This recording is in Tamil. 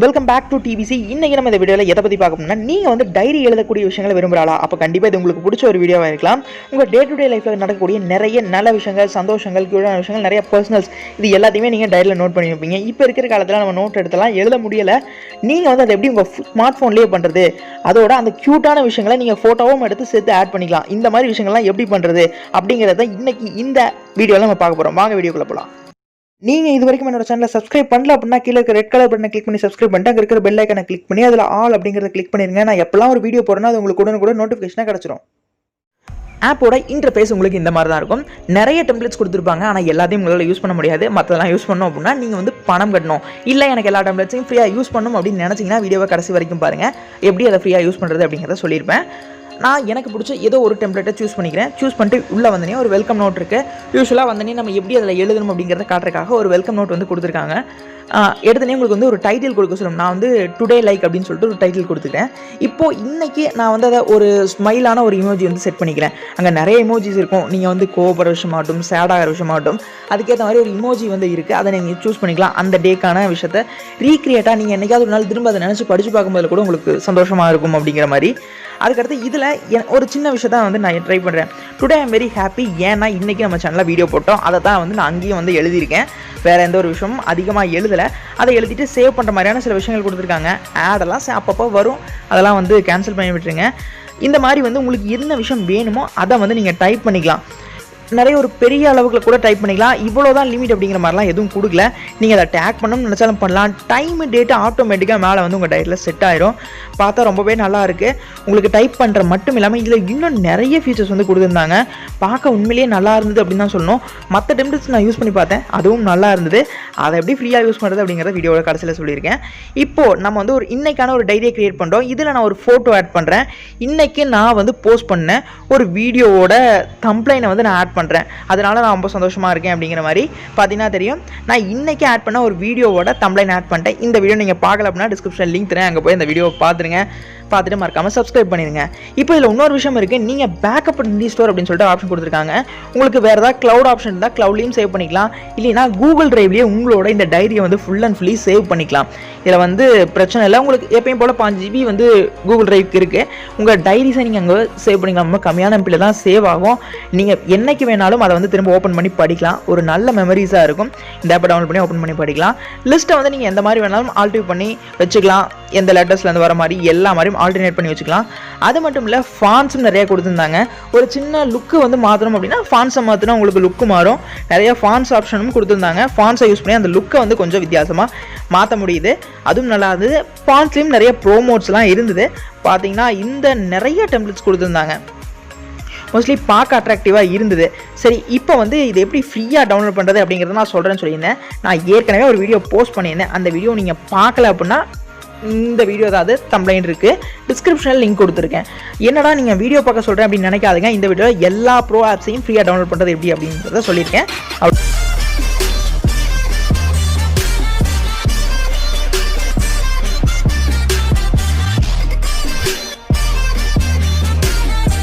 Welcome back to TBC. இன்னைக்கு நம்ம இந்த வீடியோவில் எதை பற்றி பார்க்க போனால் நீங்கள் வந்து டைரி எழுதக்கூடிய விஷயங்களை விரும்புகிறாளா? அப்போ கண்டிப்பாக இது உங்களுக்கு பிடிச்ச ஒரு வீடியோவாக இருக்கலாம். உங்கள் டே டு டே லைஃப்பில் நடக்கக்கூடிய நிறைய நல்ல விஷயங்கள், சந்தோஷங்கள், கீழான விஷயங்கள், நிறைய பர்சனல்ஸ், இது எல்லாத்தையுமே நீங்கள் டைரியில் நோட் பண்ணி வைப்பீங்க. இப்போ இருக்கிற காலத்தில் நம்ம நோட் எடுத்தலாம் எழுத முடியலை. நீங்கள் வந்து அதை எப்படி உங்கள் ஸ்மார்ட் ஃபோன்லேயே பண்ணுறது, அதோட அந்த க்யூட்டான விஷயங்களை நீங்கள் ஃபோட்டோவும் எடுத்து சேர்த்து ஆட் பண்ணிக்கலாம். இந்த மாதிரி விஷயங்கள்லாம் எப்படி பண்ணுறது அப்படிங்கிறத இன்னைக்கு இந்த வீடியோவில் நம்ம பார்க்க போகிறோம். வாங்க வீடியோக்குள்ளே போகலாம். நீங்கள் இது வரைக்கும் என்னோட சேனலை சப்ஸ்கிரைப் பண்ணல அப்படின்னா கீழே இருக்க ரெட் கலர் பட்டனை கிளிக் பண்ணி சப்ஸ்கிரைப் பண்ணிட்டு அங்கே இருக்கிற பெல் ஐக்கனை கிளிக் பண்ணி அதில் ஆல் அப்படிங்கிறத கிளிக் பண்ணிருங்க. நான் எப்பெல்லாம் ஒரு வீடியோ போடுறேன்னா அது உங்களுக்கு உடனே நோட்டிஃபிகேஷனாக கிடச்சிரும். ஆப்போட இன்டர்ஃபேஸ் உங்களுக்கு இந்த மாதிரி தான் இருக்கும். நிறைய டெம்ப்ளேட்ஸ் கொடுத்துருப்பாங்க, ஆனால் எல்லாத்தையும் உங்களால் யூஸ் பண்ண முடியாது. மற்றதெல்லாம் யூஸ் பண்ணோம் அப்படின்னா நீங்கள் வந்து பணம் கட்டணும். இல்லை எனக்கு எல்லா டெம்ப்ளேட்ஸையும் ஃப்ரீயாக யூஸ் பண்ணணும் அப்படின்னு நினச்சிங்கன்னா வீடியோவை கடைசி வரைக்கும் பாருங்கள். எப்படி அதை ஃப்ரீயாக யூஸ் பண்ணுறது அப்படிங்கிறத சொல்லியிருப்பேன். நான் எனக்கு பிடிச்ச ஏதோ ஒரு டெம்ப்ளேட்டை சூஸ் பண்ணிக்கிறேன். சூஸ் பண்ணிட்டு உள்ளே வந்தனே ஒரு வெல்கம் நோட் இருக்குது. யூஸ்வலாக வந்தனே நம்ம எப்படி அதில் எழுதணும் அப்படிங்கிறத காட்டுறதுக்காக ஒரு வெல்கம் நோட் வந்து கொடுத்துருக்காங்க. எடுத்தனே உங்களுக்கு வந்து ஒரு டைட்டில் கொடுக்க சொல்லும். நான் வந்து டுடே லைக் அப்படின்னு சொல்லிட்டு ஒரு டைட்டில் கொடுத்துட்டேன். இப்போது இன்றைக்கி நான் வந்து அதை ஒரு ஸ்மைலான ஒரு இமோஜி வந்து செட் பண்ணிக்கிறேன். அங்கே நிறைய இமோஜிஸ் இருக்கும். நீங்கள் வந்து கோபப்படுற விஷயமாகட்டும், சேடாகிற விஷயமாகட்டும், அதுக்கேற்ற மாதிரி ஒரு இமோஜி வந்து இருக்குது. அதை நீங்கள் சூஸ் பண்ணிக்கலாம். அந்த டேக்கான விஷயத்தை ரீக்ரியேட்டாக நீங்கள் என்றைக்காவது ஒரு நாள் திரும்ப அதை நினச்சி படித்து பார்க்கும்போது கூட உங்களுக்கு சந்தோஷமாக இருக்கும் அப்படிங்கிற மாதிரி. அதுக்கடுத்து இதில் ஒரு சின்ன விஷயத்தை வந்து நான் ட்ரை பண்ணுறேன். Today I'm very happy. ஏன்னா இன்றைக்கி நம்ம சேனலில் வீடியோ போட்டோம். அதை தான் வந்து நான் அங்கேயும் வந்து எழுதியிருக்கேன். வேறு எந்த ஒரு விஷயமும் அதிகமாக எழுதலை. அதை எழுதிட்டு சேவ் பண்ணுற மாதிரியான சில விஷயங்கள் கொடுத்துருக்காங்க. ஆடெல்லாம் அப்பப்போ வரும், அதெல்லாம் வந்து கேன்சல் பண்ணி விட்டுருங்க. இந்த மாதிரி வந்து உங்களுக்கு என்ன விஷயம் வேணுமோ அதை வந்து நீங்கள் டைப் பண்ணிக்கலாம். நிறைய ஒரு பெரிய அளவுக்குள்ள கூட டைப் பண்ணிக்கலாம். இவ்வளோ தான் லிமிட் அப்படிங்கிற மாதிரிலாம் எதுவும் கொடுக்கல. நீங்கள் அதை டேக் பண்ணணும்னு நினச்சாலும் பண்ணலாம். டைமு டேட்டு ஆட்டோமேட்டிக்காக மேலே வந்து உங்கள் டைரியில் செட் ஆயிரும். பார்த்தா ரொம்பவே நல்லா இருக்குது. உங்களுக்கு டைப் பண்ணுற மட்டும் இல்லாமல் இதில் இன்னும் நிறைய ஃபீச்சர்ஸ் வந்து கொடுத்துருந்தாங்க. பார்க்க உண்மையிலேயே நல்லா இருந்தது அப்படின்னு தான் சொல்லணும். மற்ற டெம்ப்ளேட்ஸ் நான் யூஸ் பண்ணி பார்த்தேன், அதுவும் நல்லா இருந்தது. அதை எப்படி ஃப்ரீயாக யூஸ் பண்ணுறது அப்படிங்கிறத வீடியோட கடைசியில் சொல்லியிருக்கேன். இப்போது நம்ம வந்து ஒரு இன்றைக்கான ஒரு டைரியை க்ரியேட் பண்ணுறோம். இதில் நான் ஒரு ஃபோட்டோ ஆட் பண்ணுறேன். இன்றைக்கி நான் வந்து போஸ்ட் பண்ணேன் ஒரு வீடியோவோட தம்ப்ளைனை வந்து நான் ஆட் பண்ணுறேன். அதனால நான் ரொம்ப சந்தோஷமாக இருக்கேன் அப்படிங்கிற மாதிரி பார்த்தீங்கன்னா தெரியும். நான் இன்றைக்கி ஆட் பண்ண ஒரு வீடியோவோட தம்ப்ளைன் ஆட் பண்ணிட்டேன். இந்த வீடியோ நீங்கள் பார்க்கல அப்படின்னா டிஸ்கிரிப்ஷன் லிங்க் தரேன், அங்கே போய் இந்த வீடியோவை பார்த்துருங்க. பார்த்துட்டு மறக்காமல் சப்ஸ்கிரைப் பண்ணிடுங்க. இப்போ இதில் இன்னொரு விஷயம் இருக்குது. நீங்கள் பேக்கப் ரீஸ்டோர் அப்படின்னு சொல்லிட்டு ஆப்ஷன் கொடுத்துருக்காங்க. உங்களுக்கு வேறு ஏதாவது க்ளவுட் ஆப்ஷன் இருந்தால் க்ளவுட்லேயும் சேவ் பண்ணிக்கலாம். இல்லைனா கூகுள் டிரைவ்லேயே உங்களோட இந்த டைரியை வந்து ஃபுல் அண்ட் ஃபுல்லி சேவ் பண்ணிக்கலாம். இதில் வந்து பிரச்சனை இல்லை. உங்களுக்கு எப்பயும் போல் 5 GB வந்து கூகுள் டிரைவ்க்கு இருக்குது. உங்கள் டைரிஸை நீங்கள் அங்கே சேவ் பண்ணிக்கலாம். ரொம்ப கம்மியான எம்பியில் தான் சேவ் ஆகும். நீங்கள் என்னைக்கு வேணாலும் அதை வந்து திரும்ப ஓப்பன் பண்ணி படிக்கலாம். ஒரு நல்ல மெமரிஸாக இருக்கும். இந்த ஆப்பை டவுன்லோட் பண்ணி ஓப்பன் பண்ணி படிக்கலாம். லிஸ்ட்டை வந்து நீங்கள் எந்த மாதிரி வேணாலும் ஆல்டர் பண்ணி வச்சுக்கலாம். எந்த லெட்டர்ஸ்லேருந்து வர மாதிரி எல்லா மாதிரியும் ஆல்டர்னேட் பண்ணி வச்சுக்கலாம். அது மட்டும் இல்லை, ஃபான்ஸும் நிறைய கொடுத்துருந்தாங்க. ஒரு சின்ன லுக்கு வந்து மாற்றணும் அப்படின்னா ஃபான்ஸை மாற்றினா உங்களுக்கு லுக்கு மாறும். நிறைய ஃபான்ஸ் ஆப்ஷனும் கொடுத்துருந்தாங்க. ஃபான்ஸை யூஸ் பண்ணி அந்த லுக்கை வந்து கொஞ்சம் வித்தியாசமாக மாற்ற முடியுது. அதுவும் நல்லா இருந்தது. ஃபான்ஸ்லேயும் நிறைய ப்ரோமோட்ஸ்லாம் இருந்தது. பார்த்தீங்கன்னா இந்த நிறைய டெம்ப்ளேட்ஸ் கொடுத்துருந்தாங்க. மோஸ்ட்லி பார்க்க அட்ராக்டிவாக இருந்தது. சரி, இப்போ வந்து இது எப்படி ஃப்ரீயாக டவுன்லோட் பண்ணுறது அப்படிங்கிறத நான் சொல்கிறேன்னு சொல்லியிருந்தேன். நான் ஏற்கனவே ஒரு வீடியோ போஸ்ட் பண்ணியிருந்தேன். அந்த வீடியோ நீங்கள் பார்க்கல அப்படின்னா இந்த வீடியோ ஏதாவது தம்ப்ளைன் இருக்குது, டிஸ்கிரிப்ஷனில் லிங்க் கொடுத்துருக்கேன். என்னடா நீங்கள் வீடியோ பார்க்க சொல்கிறேன் அப்படின்னு நினைக்காதீங்க. இந்த வீடியோவில் எல்லா ப்ரோ ஆப்ஸையும் ஃப்ரீயாக டவுன்லோட் பண்ணுறது எப்படி அப்படின்றத சொல்லியிருக்கேன்.